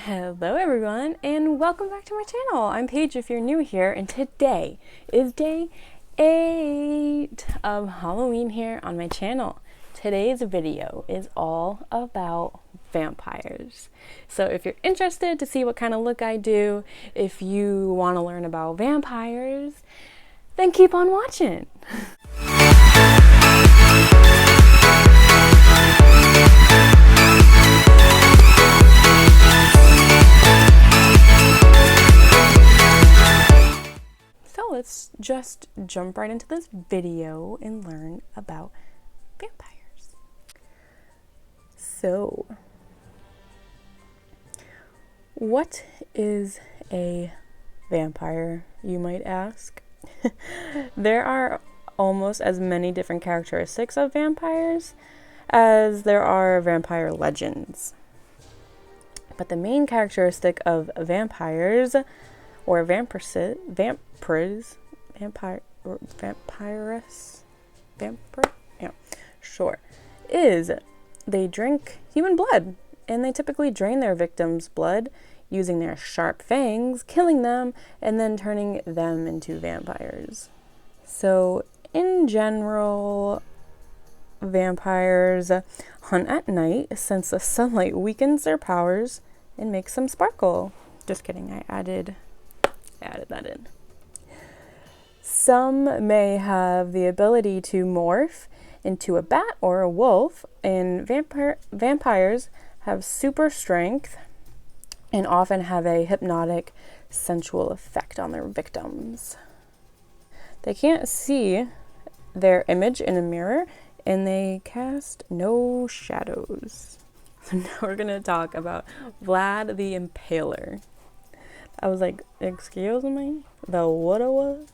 Hello everyone and welcome back to my channel. I'm Paige if you're new here, and today is day 8 of Halloween here on my channel. Today's video is all about vampires. So if you're interested to see what kind of look I do, if you want to learn about vampires, then keep on watching. Let's just jump right into this video and learn about vampires. So, what is a vampire, you might ask? There are almost as many different characteristics of vampires as there are vampire legends. But the main characteristic of vampires, or vampires, is they drink human blood, and they typically drain their victims' blood using their sharp fangs, killing them, and then turning them into vampires. So, in general, vampires hunt at night since the sunlight weakens their powers and makes them sparkle. Just kidding, I added that in. Some may have the ability to morph into a bat or a wolf, and vampires have super strength and often have a hypnotic, sensual effect on their victims. They can't see their image in a mirror, and they cast no shadows. So now we're going to talk about Vlad the Impaler. I was like, excuse me? The what it was?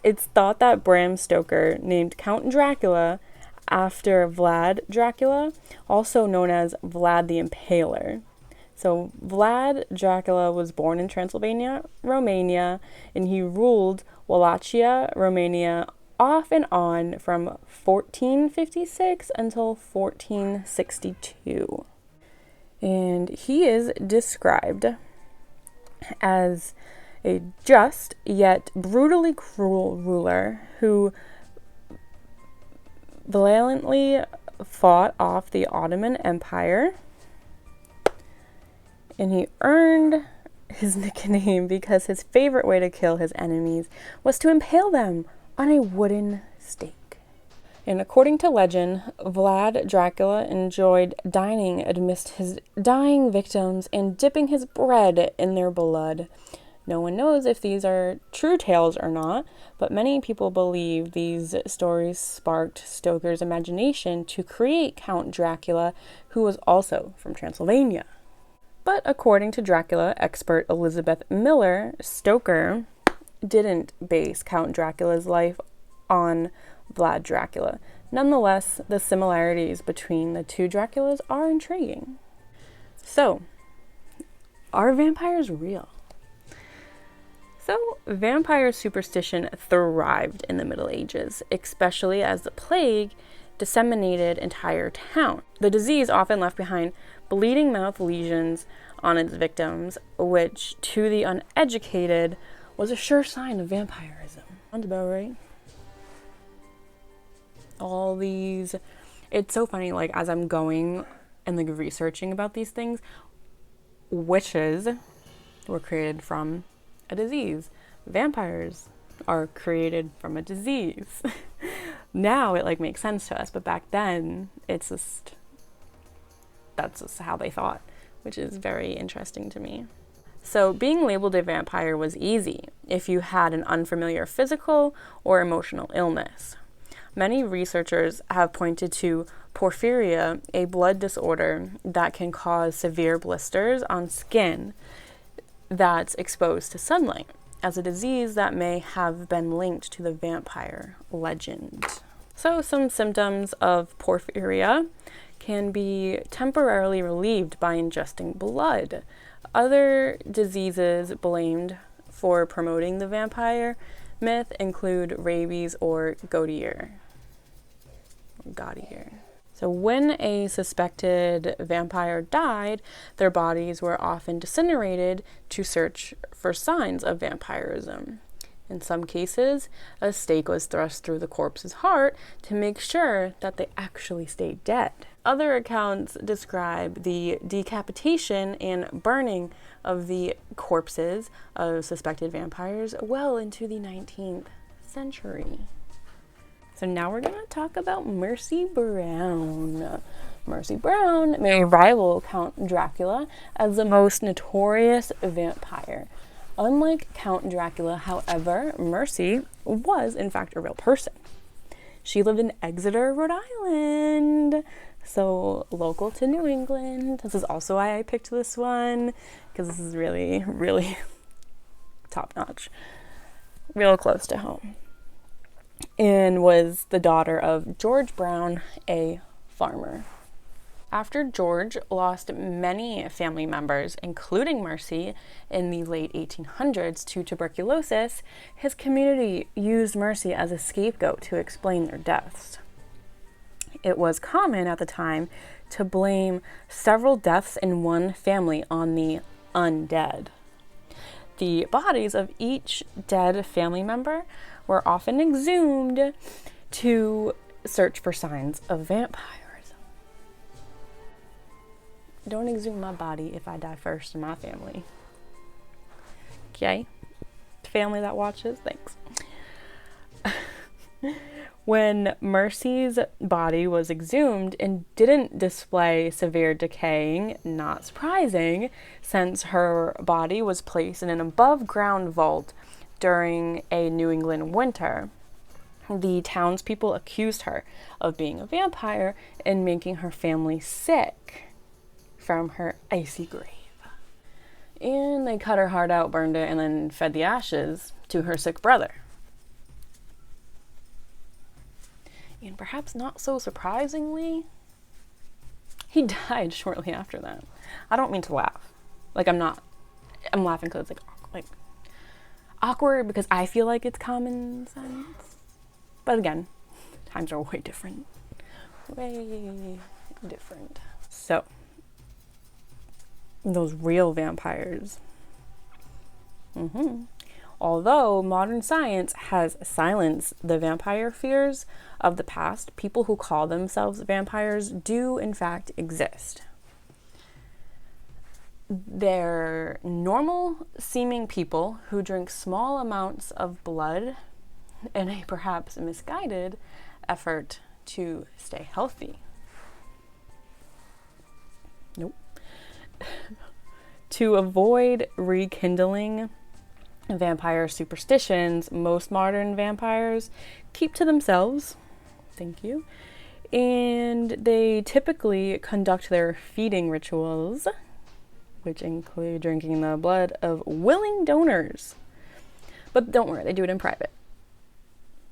It's thought that Bram Stoker named Count Dracula after Vlad Dracula, also known as Vlad the Impaler. So Vlad Dracula was born in Transylvania, Romania, and he ruled Wallachia, Romania off and on from 1456 until 1462. And he is described as a just yet brutally cruel ruler who valiantly fought off the Ottoman Empire, and he earned his nickname because his favorite way to kill his enemies was to impale them on a wooden stake. And according to legend, Vlad Dracula enjoyed dining amidst his dying victims and dipping his bread in their blood. No one knows if these are true tales or not, but many people believe these stories sparked Stoker's imagination to create Count Dracula, who was also from Transylvania. But according to Dracula expert Elizabeth Miller, Stoker didn't base Count Dracula's life on Vlad Dracula. Nonetheless, the similarities between the two Draculas are intriguing. So, are vampires real? So, vampire superstition thrived in the Middle Ages, especially as the plague disseminated entire towns. The disease often left behind bleeding mouth lesions on its victims, which to the uneducated was a sure sign of vampirism. Sounds about right. All these, it's so funny, like as I'm going and like researching about these things, witches were created from a disease. Vampires are created from a disease. Now it like makes sense to us, but back then that's just how they thought, which is very interesting to me. So being labeled a vampire was easy if you had an unfamiliar physical or emotional illness. Many researchers have pointed to porphyria, a blood disorder that can cause severe blisters on skin that's exposed to sunlight, as a disease that may have been linked to the vampire legend. So some symptoms of porphyria can be temporarily relieved by ingesting blood. Other diseases blamed for promoting the vampire myth include rabies or gaudier. So when a suspected vampire died, their bodies were often incinerated to search for signs of vampirism. In some cases, a stake was thrust through the corpse's heart to make sure that they actually stayed dead. Other accounts describe the decapitation and burning of the corpses of suspected vampires well into the 19th century. So now we're going to talk about Mercy Brown. Mercy Brown may rival Count Dracula as the most notorious vampire. Unlike Count Dracula, however, Mercy was in fact a real person. She lived in Exeter, Rhode Island, so local to New England. This is also why I picked this one, because this is really, really top-notch, real close to home. And was the daughter of George Brown, a farmer. After George lost many family members, including Mercy, in the late 1800s to tuberculosis, his community used Mercy as a scapegoat to explain their deaths. It was common at the time to blame several deaths in one family on the undead. The bodies of each dead family member were often exhumed to search for signs of vampirism. Don't exhume my body if I die first in my family. Okay? Family that watches, thanks. When Mercy's body was exhumed and didn't display severe decaying, not surprising, since her body was placed in an above-ground vault during a New England winter. The townspeople accused her of being a vampire and making her family sick from her icy grave. And they cut her heart out, burned it, and then fed the ashes to her sick brother. And perhaps not so surprisingly, he died shortly after that. I don't mean to laugh. I'm laughing because it's like awkward because I feel like it's common sense. But again, times are way different. Way different. So, those real vampires. Although modern science has silenced the vampire fears of the past, people who call themselves vampires do in fact exist. They're normal seeming people who drink small amounts of blood in a perhaps misguided effort to stay healthy. Nope. To avoid rekindling vampire superstitions, most modern vampires keep to themselves. Thank you. And they typically conduct their feeding rituals, which include drinking the blood of willing donors. But don't worry, they do it in private,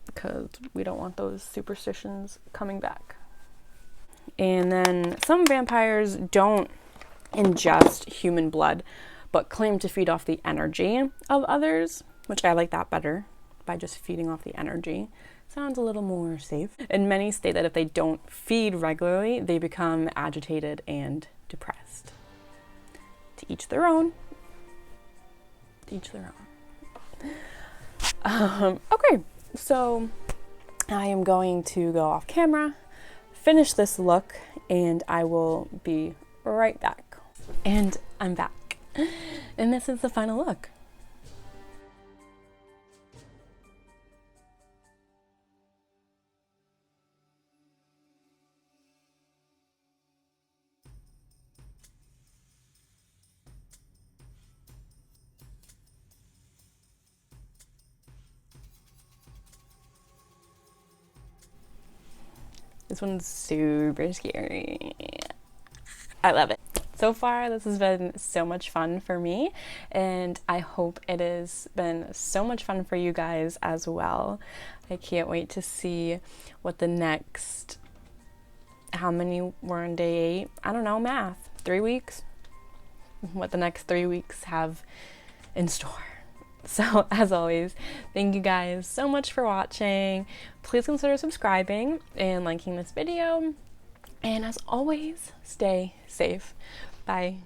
because we don't want those superstitions coming back. And then some vampires don't ingest human blood, but claim to feed off the energy of others, which I like that better, by just feeding off the energy. Sounds a little more safe. And many state that if they don't feed regularly, they become agitated and depressed. To each their own. To each their own. Okay, so I am going to go off camera, finish this look, and I will be right back. And I'm back. And this is the final look. This one's super scary. I love it. So far, this has been so much fun for me, and I hope it has been so much fun for you guys as well. I can't wait to see what the next, how many we're on day 8? I don't know, math. 3 weeks? What the next 3 weeks have in store. So, as always, thank you guys so much for watching. Please consider subscribing and liking this video. And as always, stay safe. Bye.